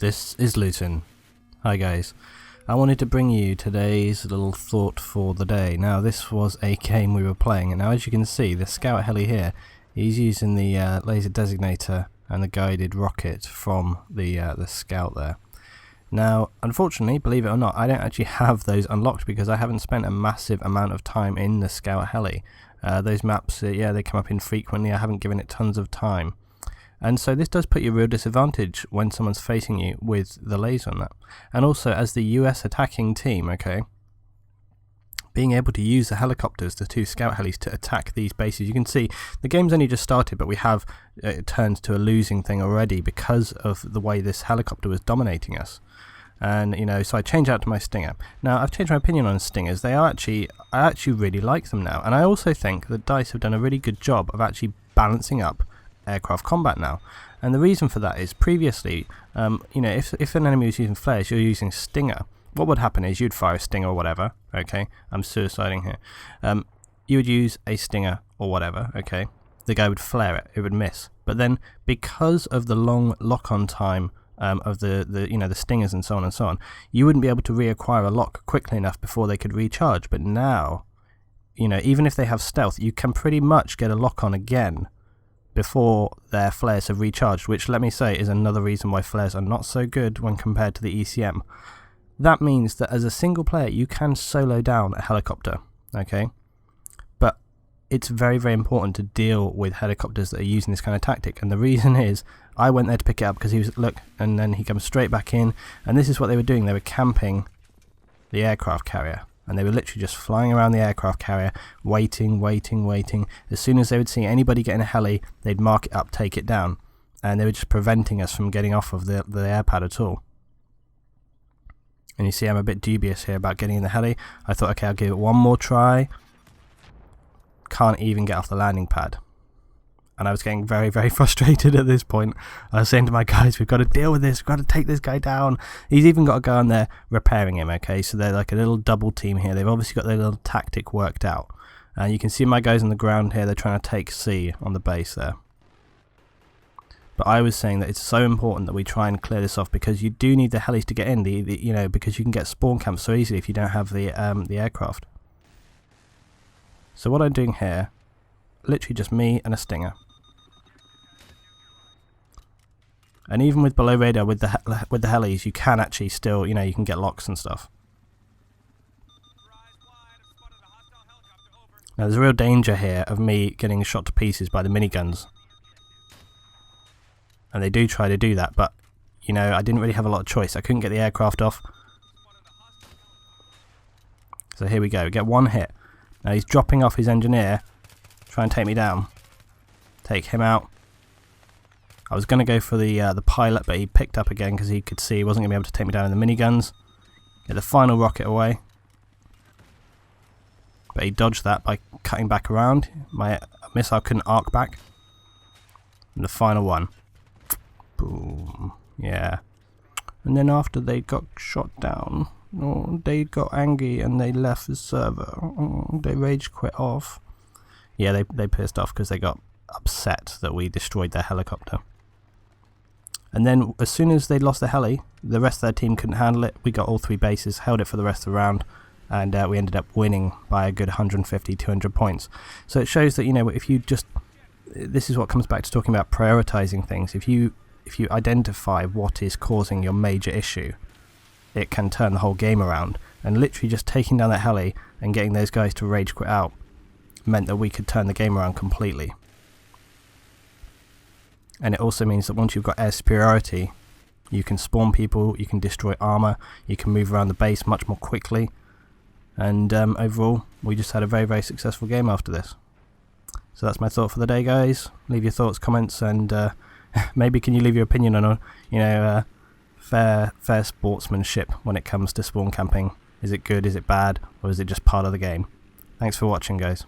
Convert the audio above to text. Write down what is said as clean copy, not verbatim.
This is Luton. Hi guys. I wanted to bring you today's little thought for the day. Now this was a game we were playing, and now as you can see the scout heli here, he's using the laser designator and the guided rocket from the scout there. Now unfortunately, believe it or not, I don't actually have those unlocked because I haven't spent a massive amount of time in the scout heli. Those maps, yeah, they come up infrequently. I haven't given it tons of time. And so this does put you at a real disadvantage when someone's facing you with the laser on that. And also as the US attacking team, okay, being able to use the helicopters, the two scout helis, to attack these bases. You can see the game's only just started, but we have turned to a losing thing already because of the way this helicopter was dominating us. And you know, so I changed out to my Stinger. Now I've changed my opinion on Stingers. I actually really like them now, and I also think that DICE have done a really good job of actually balancing up aircraft combat now. And the reason for that is previously, you know, if an enemy was using flares, you're using Stinger. What would happen is you'd fire a Stinger or whatever. Okay, I'm suiciding here. You would use a Stinger or whatever. Okay, the guy would flare it. It would miss. But then because of the long lock-on time of the you know, the Stingers and so on, you wouldn't be able to reacquire a lock quickly enough before they could recharge. But now, you know, even if they have stealth, you can pretty much get a lock on again before their flares have recharged, which, let me say, is another reason why flares are not so good when compared to the ECM. That means that as a single player you can solo down a helicopter, okay? But it's very, very important to deal with helicopters that are using this kind of tactic, and the reason is I went there to pick it up because he was, look, and then he comes straight back in, and this is what they were doing. They were camping the aircraft carrier, and they were literally just flying around the aircraft carrier, waiting. As soon as they would see anybody getting a heli, they'd mark it up, take it down, and they were just preventing us from getting off of the airpad at all. And you see I'm a bit dubious here about getting in the heli. I thought, okay, I'll give it one more try. Can't even get off the landing pad. And I was getting very, very frustrated at this point. I was saying to my guys, we've got to deal with this. We've got to take this guy down. He's even got a guy on there repairing him, okay? So they're like a little double team here. They've obviously got their little tactic worked out. And you can see my guys on the ground here. They're trying to take C on the base there. But I was saying that it's so important that we try and clear this off because you do need the helis to get in, you know, because you can get spawn camps so easily if you don't have the aircraft. So what I'm doing here, literally just me and a Stinger. And even with below radar, with the helis, you can actually still, you know, you can get locks and stuff. Now there's a real danger here of me getting shot to pieces by the miniguns. And they do try to do that, but, you know, I didn't really have a lot of choice. I couldn't get the aircraft off. So here we go, we get one hit. Now he's dropping off his engineer, try and take me down. Take him out. I was going to go for the pilot, but he picked up again because he could see he wasn't going to be able to take me down in the miniguns. Get the final rocket away. But he dodged that by cutting back around. My missile couldn't arc back. And the final one. Boom. Yeah. And then after they got shot down, they got angry and they left the server. They rage quit off. Yeah, they pissed off because they got upset that we destroyed their helicopter. And then as soon as they lost the heli, the rest of their team couldn't handle it. We got all three bases, held it for the rest of the round, and we ended up winning by a good 150, 200 points. So it shows that, you know, if you just, this is what comes back to talking about prioritizing things. If you identify what is causing your major issue, it can turn the whole game around. And literally just taking down that heli and getting those guys to rage quit out meant that we could turn the game around completely. And it also means that once you've got air superiority, you can spawn people, you can destroy armor, you can move around the base much more quickly. And overall, we just had a very, very successful game after this. So that's my thought for the day, guys. Leave your thoughts, comments, and maybe can you leave your opinion on, you know, fair sportsmanship when it comes to spawn camping. Is it good, is it bad, or is it just part of the game? Thanks for watching, guys.